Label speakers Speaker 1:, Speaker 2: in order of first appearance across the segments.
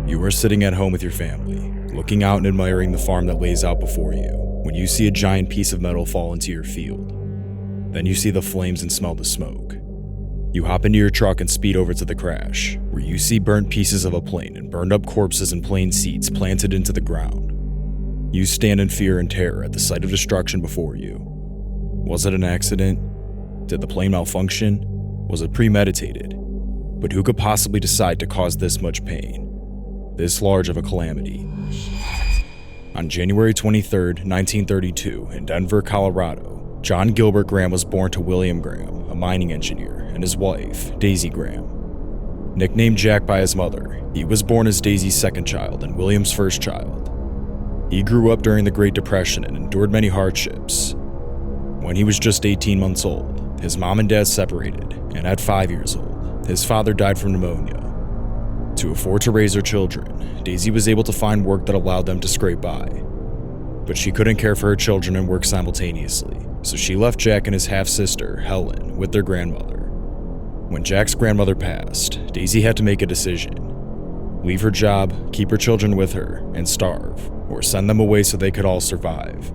Speaker 1: You are sitting at home with your family, looking out and admiring the farm that lays out before you, when you see a giant piece of metal fall into your field. Then you see the flames and smell the smoke. You hop into your truck and speed over to the crash, where you see burnt pieces of a plane and burned up corpses and plane seats planted into the ground. You stand in fear and terror at the sight of destruction before you. Was it an accident? Did the plane malfunction? Was it premeditated? But who could possibly decide to cause this much pain? This large of a calamity? On January 23, 1932, in Denver, Colorado, John Gilbert Graham was born to William Graham, a mining engineer, and his wife, Daisie Graham. Nicknamed Jack by his mother, he was born as Daisie's second child and William's first child. He grew up during the Great Depression and endured many hardships. When he was just 18 months old, his mom and dad separated, and at 5 years old, his father died from pneumonia. To afford to raise her children, Daisie was able to find work that allowed them to scrape by. But she couldn't care for her children and work simultaneously, so she left Jack and his half-sister, Helen, with their grandmother. When Jack's grandmother passed, Daisie had to make a decision. Leave her job, keep her children with her, and starve, or send them away so they could all survive.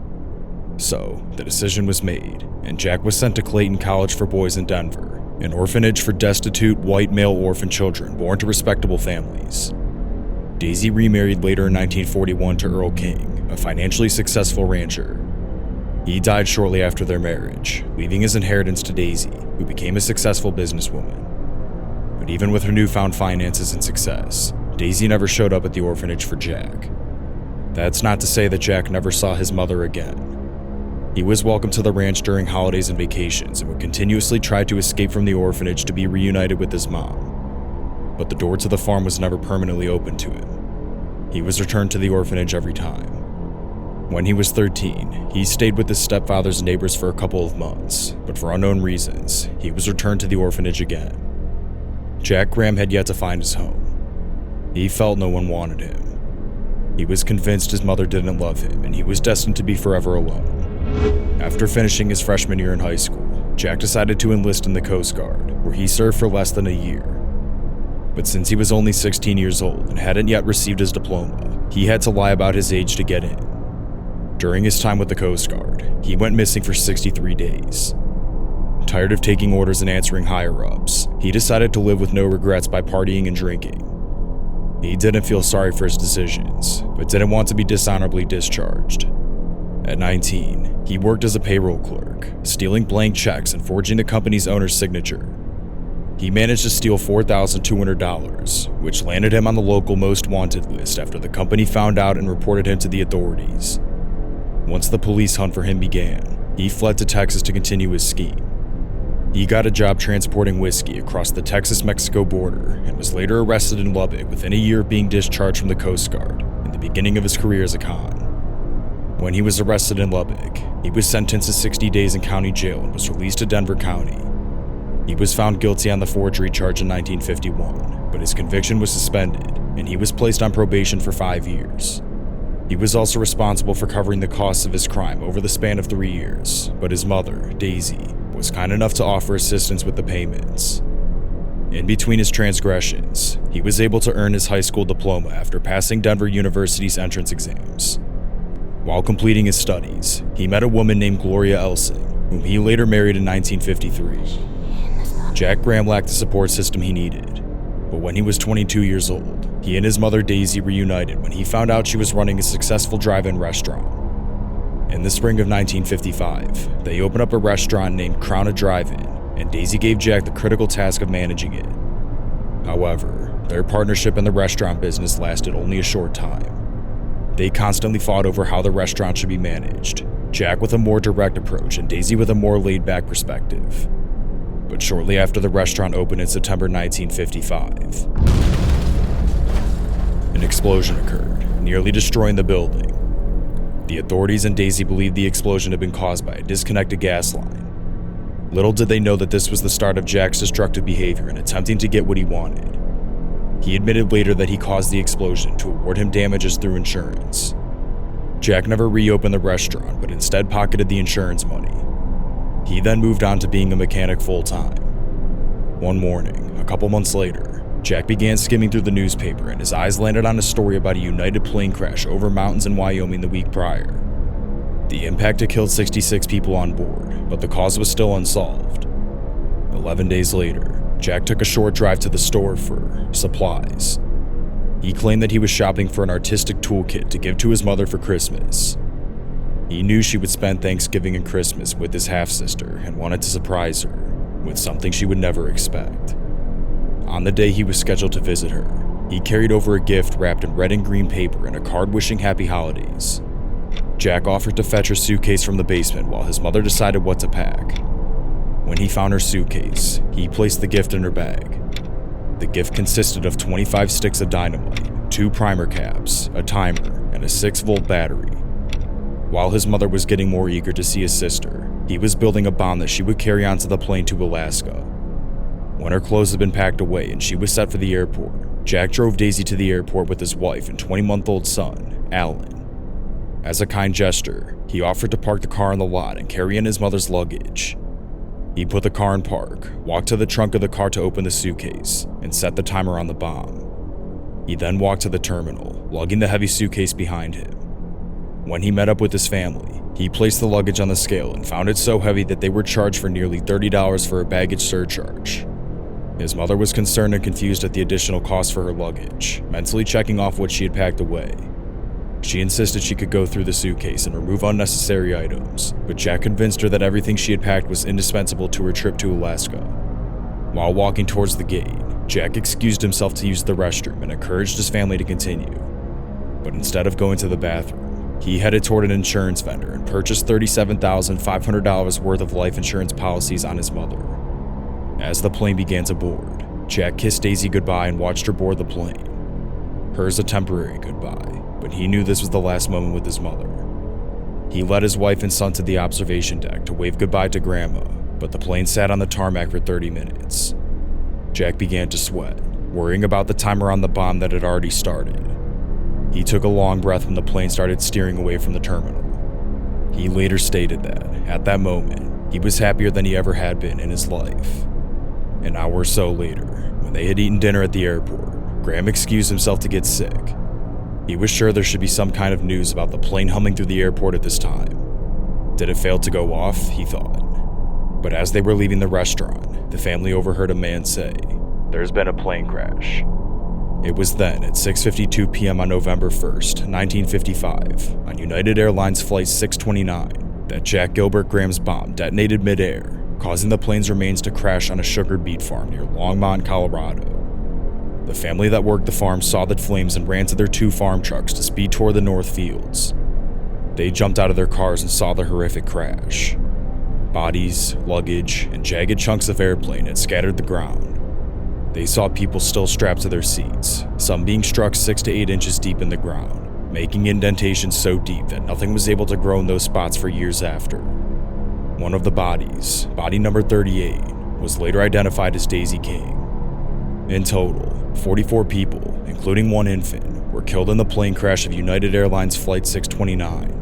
Speaker 1: So, the decision was made, and Jack was sent to Clayton College for Boys in Denver, an orphanage for destitute white male orphan children born to respectable families. Daisie remarried later in 1941 to Earl King, a financially successful rancher. He died shortly after their marriage, leaving his inheritance to Daisie, who became a successful businesswoman. But even with her newfound finances and success, Daisie never showed up at the orphanage for Jack. That's not to say that Jack never saw his mother again. He was welcomed to the ranch during holidays and vacations and would continuously try to escape from the orphanage to be reunited with his mom. But the door to the farm was never permanently opened to him. He was returned to the orphanage every time. When he was 13, he stayed with his stepfather's neighbors for a couple of months, but for unknown reasons, he was returned to the orphanage again. Jack Graham had yet to find his home. He felt no one wanted him. He was convinced his mother didn't love him, and he was destined to be forever alone. After finishing his freshman year in high school, Jack decided to enlist in the Coast Guard, where he served for less than a year. But since he was only 16 years old and hadn't yet received his diploma, he had to lie about his age to get in. During his time with the Coast Guard, he went missing for 63 days. Tired of taking orders and answering higher-ups, he decided to live with no regrets by partying and drinking. He didn't feel sorry for his decisions, but didn't want to be dishonorably discharged. At 19, he worked as a payroll clerk, stealing blank checks and forging the company's owner's signature. He managed to steal $4,200, which landed him on the local most wanted list after the company found out and reported him to the authorities. Once the police hunt for him began, he fled to Texas to continue his scheme. He got a job transporting whiskey across the Texas-Mexico border and was later arrested in Lubbock within a year of being discharged from the Coast Guard in the beginning of his career as a con. When he was arrested in Lubbock, he was sentenced to 60 days in county jail and was released to Denver County. He was found guilty on the forgery charge in 1951, but his conviction was suspended, and he was placed on probation for 5 years. He was also responsible for covering the costs of his crime over the span of 3 years, but his mother, Daisie, was kind enough to offer assistance with the payments. In between his transgressions, he was able to earn his high school diploma after passing Denver University's entrance exams. While completing his studies, he met a woman named Gloria Elsing, whom he later married in 1953. Jack Graham lacked the support system he needed, but when he was 22 years old, he and his mother Daisie reunited when he found out she was running a successful drive-in restaurant. In the spring of 1955, they opened up a restaurant named Crown Drive-In, and Daisie gave Jack the critical task of managing it. However, their partnership in the restaurant business lasted only a short time. They constantly fought over how the restaurant should be managed, Jack with a more direct approach and Daisie with a more laid-back perspective. But shortly after the restaurant opened in September 1955, an explosion occurred, nearly destroying the building. The authorities and Daisie believed the explosion had been caused by a disconnected gas line. Little did they know that this was the start of Jack's destructive behavior in attempting to get what he wanted. He admitted later that he caused the explosion to award him damages through insurance. Jack never reopened the restaurant, but instead pocketed the insurance money. He then moved on to being a mechanic full-time. One morning, a couple months later, Jack began skimming through the newspaper and his eyes landed on a story about a United plane crash over mountains in Wyoming the week prior. The impact had killed 66 people on board, but the cause was still unsolved. 11 days later, Jack took a short drive to the store for supplies. He claimed that he was shopping for an artistic toolkit to give to his mother for Christmas. He knew she would spend Thanksgiving and Christmas with his half-sister and wanted to surprise her with something she would never expect. On the day he was scheduled to visit her, he carried over a gift wrapped in red and green paper and a card wishing happy holidays. Jack offered to fetch her suitcase from the basement while his mother decided what to pack. When he found her suitcase, he placed the gift in her bag. The gift consisted of 25 sticks of dynamite, 2 primer caps, a timer, and a 6-volt battery. While his mother was getting more eager to see his sister, he was building a bomb that she would carry onto the plane to Alaska. When her clothes had been packed away and she was set for the airport, Jack drove Daisie to the airport with his wife and 20-month-old son, Alan. As a kind gesture, he offered to park the car in the lot and carry in his mother's luggage. He put the car in park, walked to the trunk of the car to open the suitcase, and set the timer on the bomb. He then walked to the terminal, lugging the heavy suitcase behind him. When he met up with his family, he placed the luggage on the scale and found it so heavy that they were charged for nearly $30 for a baggage surcharge. His mother was concerned and confused at the additional cost for her luggage, mentally checking off what she had packed away. She insisted she could go through the suitcase and remove unnecessary items, but Jack convinced her that everything she had packed was indispensable to her trip to Alaska. While walking towards the gate, Jack excused himself to use the restroom and encouraged his family to continue. But instead of going to the bathroom, he headed toward an insurance vendor and purchased $37,500 worth of life insurance policies on his mother. As the plane began to board, Jack kissed Daisie goodbye and watched her board the plane. Hers a temporary goodbye, but he knew this was the last moment with his mother. He led his wife and son to the observation deck to wave goodbye to Grandma, but the plane sat on the tarmac for 30 minutes. Jack began to sweat, worrying about the timer on the bomb that had already started. He took a long breath when the plane started steering away from the terminal. He later stated that, at that moment, he was happier than he ever had been in his life. An hour or so later, when they had eaten dinner at the airport, Graham excused himself to get sick. He was sure there should be some kind of news about the plane humming through the airport at this time. Did it fail to go off, he thought. But as they were leaving the restaurant, the family overheard a man say, "There's been a plane crash." It was then at 6:52 p.m. on November 1st, 1955, on United Airlines Flight 629, that Jack Gilbert Graham's bomb detonated midair, causing the plane's remains to crash on a sugar beet farm near Longmont, Colorado. The family that worked the farm saw the flames and ran to their 2 farm trucks to speed toward the north fields. They jumped out of their cars and saw the horrific crash. Bodies, luggage, and jagged chunks of airplane had scattered the ground. They saw people still strapped to their seats, some being struck 6 to 8 inches deep in the ground, making indentations so deep that nothing was able to grow in those spots for years after. One of the bodies, body number 38, was later identified as Daisie King. In total, 44 people, including 1 infant, were killed in the plane crash of United Airlines Flight 629.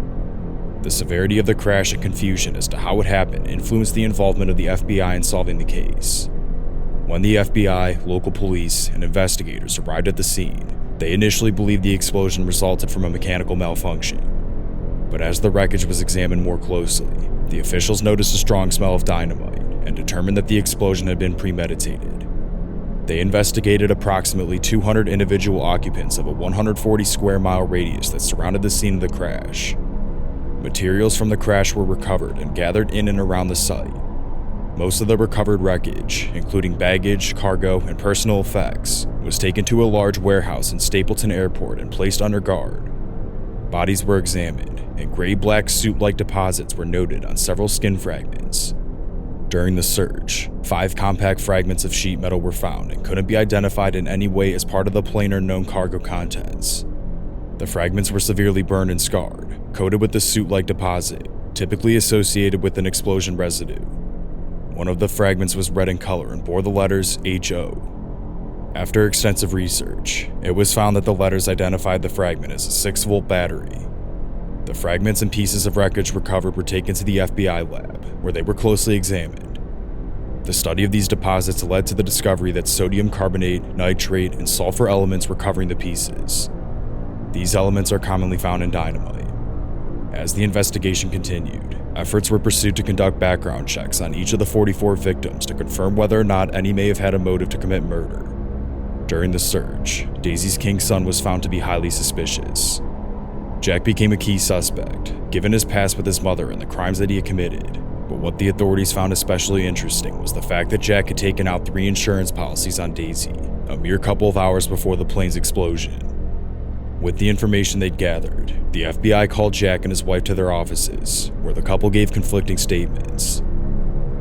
Speaker 1: The severity of the crash and confusion as to how it happened influenced the involvement of the FBI in solving the case. When the FBI, local police, and investigators arrived at the scene, they initially believed the explosion resulted from a mechanical malfunction. But as the wreckage was examined more closely, the officials noticed a strong smell of dynamite and determined that the explosion had been premeditated. They investigated approximately 200 individual occupants of a 140 square mile radius that surrounded the scene of the crash. Materials from the crash were recovered and gathered in and around the site. Most of the recovered wreckage, including baggage, cargo, and personal effects, was taken to a large warehouse in Stapleton Airport and placed under guard. Bodies were examined, and gray-black soot-like deposits were noted on several skin fragments. During the search, 5 compact fragments of sheet metal were found and couldn't be identified in any way as part of the plane or known cargo contents. The fragments were severely burned and scarred, coated with the soot-like deposit, typically associated with an explosion residue. One of the fragments was red in color and bore the letters HO. After extensive research, it was found that the letters identified the fragment as a 6-volt battery. The fragments and pieces of wreckage recovered were taken to the FBI lab, where they were closely examined. The study of these deposits led to the discovery that sodium carbonate, nitrate, and sulfur elements were covering the pieces. These elements are commonly found in dynamite. As the investigation continued, efforts were pursued to conduct background checks on each of the 44 victims to confirm whether or not any may have had a motive to commit murder. During the search, Daisie's king son was found to be highly suspicious. Jack became a key suspect, given his past with his mother and the crimes that he had committed. But what the authorities found especially interesting was the fact that Jack had taken out 3 insurance policies on Daisie, a mere couple of hours before the plane's explosion. With the information they'd gathered, the FBI called Jack and his wife to their offices, where the couple gave conflicting statements.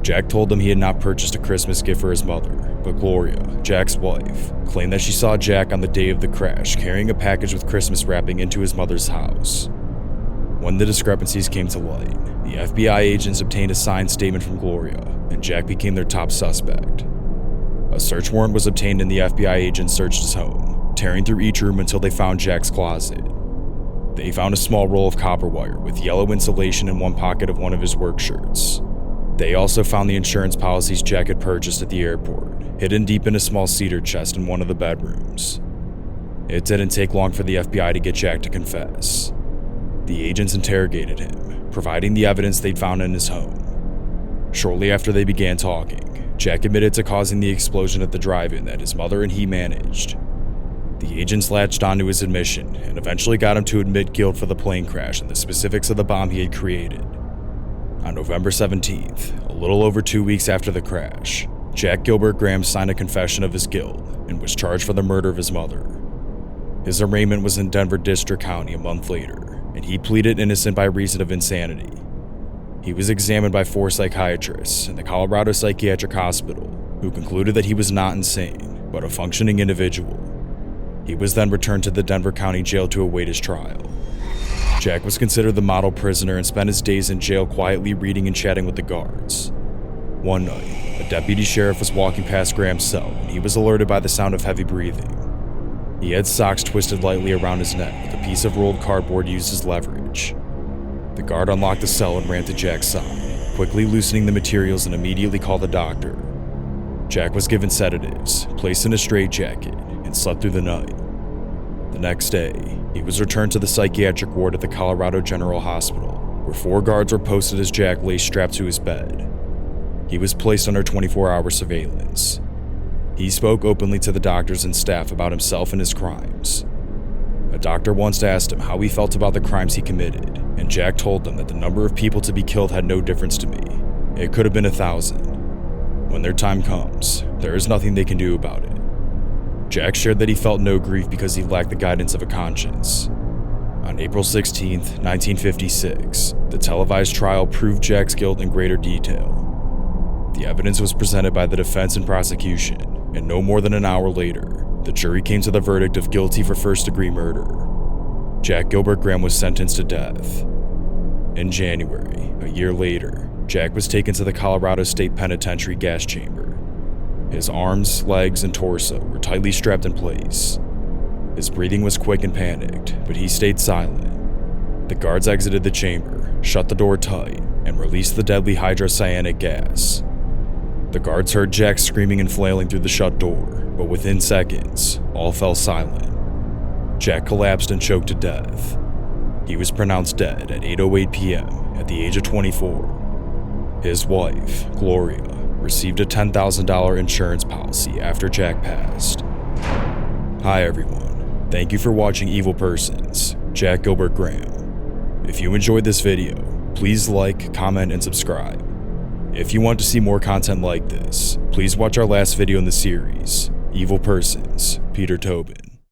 Speaker 1: Jack told them he had not purchased a Christmas gift for his mother, but Gloria, Jack's wife, claimed that she saw Jack on the day of the crash carrying a package with Christmas wrapping into his mother's house. When the discrepancies came to light, the FBI agents obtained a signed statement from Gloria, and Jack became their top suspect. A search warrant was obtained and the FBI agents searched his home, tearing through each room until they found Jack's closet. They found a small roll of copper wire with yellow insulation in one pocket of one of his work shirts. They also found the insurance policies Jack had purchased at the airport, hidden deep in a small cedar chest in one of the bedrooms. It didn't take long for the FBI to get Jack to confess. The agents interrogated him, providing the evidence they'd found in his home. Shortly after they began talking, Jack admitted to causing the explosion at the drive-in that his mother and he managed. The agents latched onto his admission and eventually got him to admit guilt for the plane crash and the specifics of the bomb he had created. On November 17th, a little over 2 weeks after the crash, Jack Gilbert Graham signed a confession of his guilt and was charged for the murder of his mother. His arraignment was in Denver District County a month later, and he pleaded innocent by reason of insanity. He was examined by 4 psychiatrists in the Colorado Psychiatric Hospital, who concluded that he was not insane, but a functioning individual. He was then returned to the Denver County Jail to await his trial. Jack was considered the model prisoner and spent his days in jail quietly reading and chatting with the guards. One night, a deputy sheriff was walking past Graham's cell when he was alerted by the sound of heavy breathing. He had socks twisted lightly around his neck with a piece of rolled cardboard used as leverage. The guard unlocked the cell and ran to Jack's side, quickly loosening the materials and immediately called the doctor. Jack was given sedatives, placed in a straitjacket, and slept through the night. The next day, he was returned to the psychiatric ward at the Colorado General Hospital, where 4 guards were posted as Jack lay strapped to his bed. He was placed under 24-hour surveillance. He spoke openly to the doctors and staff about himself and his crimes. A doctor once asked him how he felt about the crimes he committed, and Jack told them that the number of people to be killed had no difference to me. It could have been 1,000. When their time comes, there is nothing they can do about it. Jack shared that he felt no grief because he lacked the guidance of a conscience. On April 16, 1956, the televised trial proved Jack's guilt in greater detail. The evidence was presented by the defense and prosecution, and no more than an hour later, the jury came to the verdict of guilty for first-degree murder. Jack Gilbert Graham was sentenced to death. In January, a year later, Jack was taken to the Colorado State Penitentiary gas chamber. His arms, legs, and torso were tightly strapped in place. His breathing was quick and panicked, but he stayed silent. The guards exited the chamber, shut the door tight, and released the deadly hydrocyanic gas. The guards heard Jack screaming and flailing through the shut door, but within seconds, all fell silent. Jack collapsed and choked to death. He was pronounced dead at 8:08 p.m. at the age of 24. His wife, Gloria, received a $10,000 insurance policy after Jack passed. Hi everyone, thank you for watching Evil Persons, Jack Gilbert Graham. If you enjoyed this video, please like, comment, and subscribe. If you want to see more content like this, please watch our last video in the series, Evil Persons, Peter Tobin.